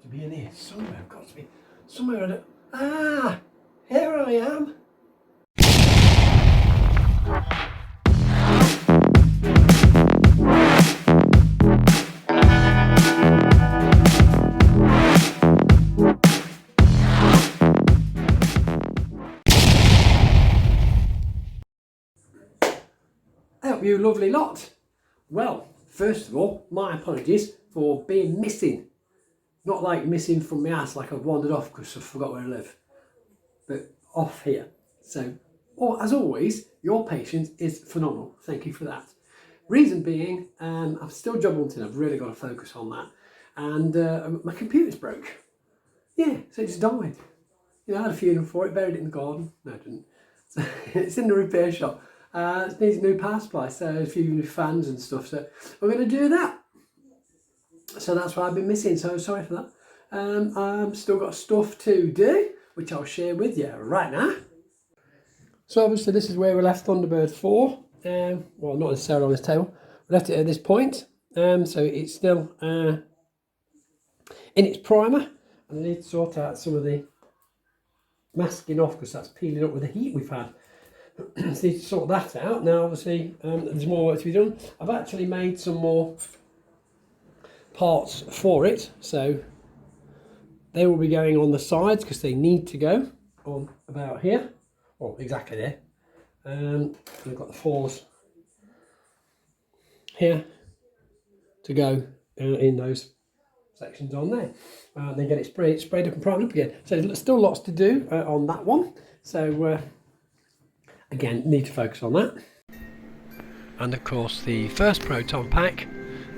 to be in here somewhere. I've got to be somewhere. Ah, here I am. Help you lovely lot. Well, first of all, my apologies for being missing. Not like missing from my ass, like I've wandered off because I forgot where I live, but off here. So, as always, your patience is phenomenal. Thank you for that. Reason being, I'm still job hunting. I've really got to focus on that. And my computer's broke. Yeah, so it just died. You know, I had a funeral for it, buried it in the garden. No, I didn't. So it's in the repair shop. It needs a new power supply, so a few new fans and stuff. So we're going to do that. So that's why I've been missing. So sorry for that. I've still got stuff to do, which I'll share with you right now. So obviously this is where we left Thunderbird 4. Well, not necessarily on this table. We left it at this point. So it's still in its primer. And I need to sort out some of the masking off because that's peeling up with the heat we've had. So need to sort that out. Now obviously there's more work to be done. I've actually made some more parts for it, so they will be going on the sides because they need to go on about here, or exactly there. We've got the fours here to go in those sections on there. Then get it sprayed up and primed up again. So there's still lots to do on that one. So again, need to focus on that. And of course the first proton pack,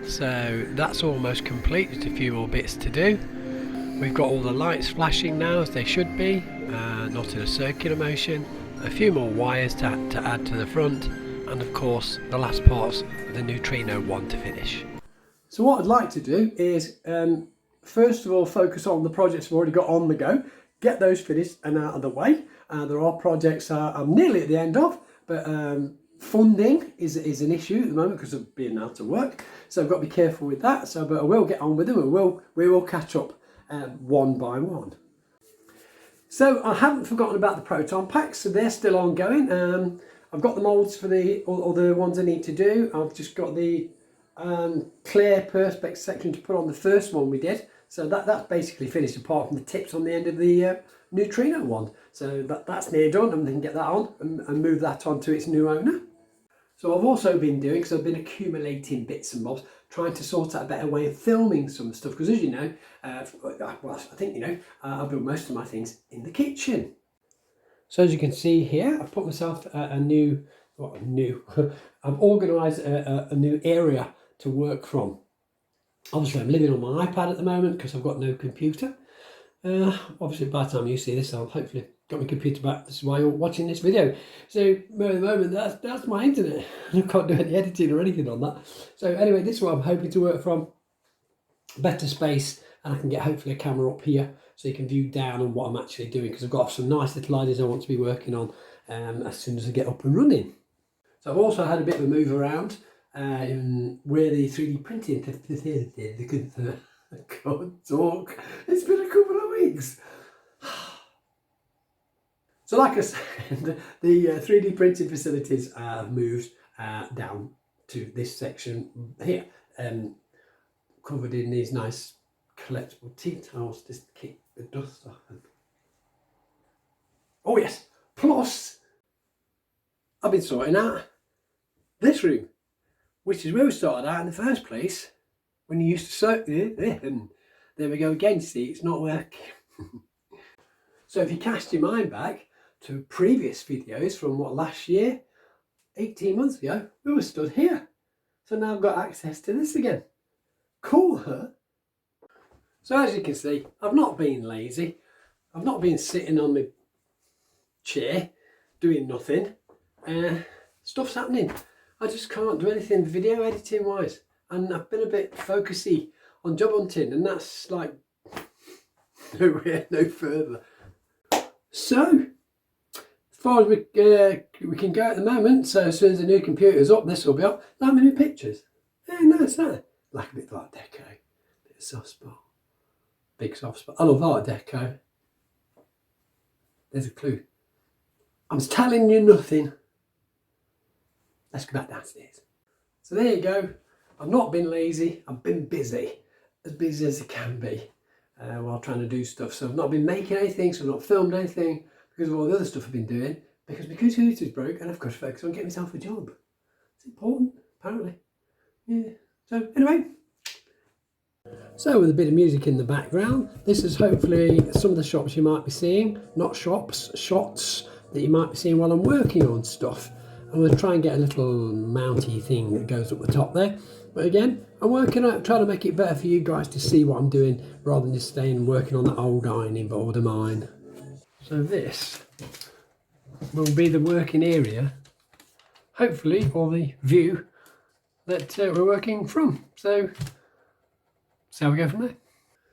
so that's almost complete, just a few more bits to do. We've got all the lights flashing now as they should be, not in a circular motion, a few more wires to add to the front, and of course the last parts of the Neutrino one to finish. So what I'd like to do is first of all focus on the projects we've already got on the go, get those finished and out of the way. There are projects I'm nearly at the end of, but funding is an issue at the moment because of being out of work. So I've got to be careful with that. So, but I will get on with them and we will catch up one by one. So I haven't forgotten about the proton packs, so they're still ongoing. I've got the moulds for the other ones I need to do. I've just got the clear perspex section to put on the first one we did. So that's basically finished apart from the tips on the end of the Neutrino one. So that's near done and we can get that on and move that on to its new owner. So I've also been doing, because I've been accumulating bits and bobs, trying to sort out a better way of filming some stuff. Because as you know, well, I think you know, I build most of my things in the kitchen. So as you can see here, I've put myself I've organised a new area to work from. Obviously I'm living on my iPad at the moment because I've got no computer. Obviously by the time you see this I'll hopefully got my computer back. This is why you're watching this video. So at the moment that's my internet. I can't do any editing or anything on that. So anyway, this is what I'm hoping to work from. Better space, and I can get hopefully a camera up here so you can view down on what I'm actually doing, because I've got some nice little ideas I want to be working on as soon as I get up and running. So I've also had a bit of a move around where the 3D printing I can't talk. It's been a couple of weeks. So like I said, the 3D printing facilities have moved down to this section here, covered in these nice collectible tea towels just to keep the dust off. Oh yes, plus I've been sorting out this room, which is where we started out in the first place, when you used to sew it, and there we go again, see, it's not working. So if you cast your mind back to previous videos from what, last year, 18 months ago, we were stood here. So now I've got access to this again. Cool, huh? So as you can see, I've not been lazy. I've not been sitting on my chair doing nothing. Stuff's happening. I just can't do anything video editing wise. And I've been a bit focusy on job hunting, and that's like nowhere, no further. So, as far as we can go at the moment, so as soon as the new computer's up, this will be up. How many pictures? Yeah, no, it's not. Like a bit like deco, bit of soft spot, big soft spot. I love Art Deco. There's a clue. I'm telling you nothing. Let's go back downstairs. So there you go. I've not been lazy. I've been busy. As busy as it can be while trying to do stuff. So I've not been making anything. So I've not filmed anything because of all the other stuff I've been doing. Because my computer's broke and I've got to focus on getting myself a job. It's important, apparently. Yeah. So anyway. So with a bit of music in the background, this is hopefully some of the shots you might be seeing. Not shops, shots that you might be seeing while I'm working on stuff. I'm going to try and get a little mounty thing that goes up the top there. But again, I'm working on trying to make it better for you guys to see what I'm doing rather than just staying and working on that old ironing board of mine. So this will be the working area, hopefully, or the view that we're working from. So, see how we go from there.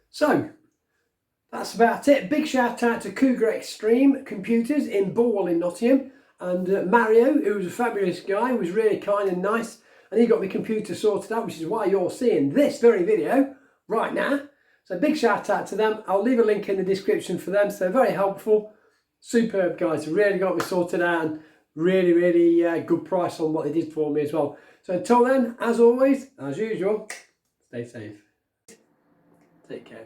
So, that's about it. Big shout out to Cougar Extreme Computers in Borwell in Nottingham. And Mario, who was a fabulous guy, was really kind and nice, and he got my computer sorted out, which is why you're seeing this very video right now. So big shout out to them. I'll leave a link in the description for them. So they're very helpful, superb guys. Really got me sorted out, and really good price on what they did for me as well. So until then, as always, as usual, stay safe. Take care.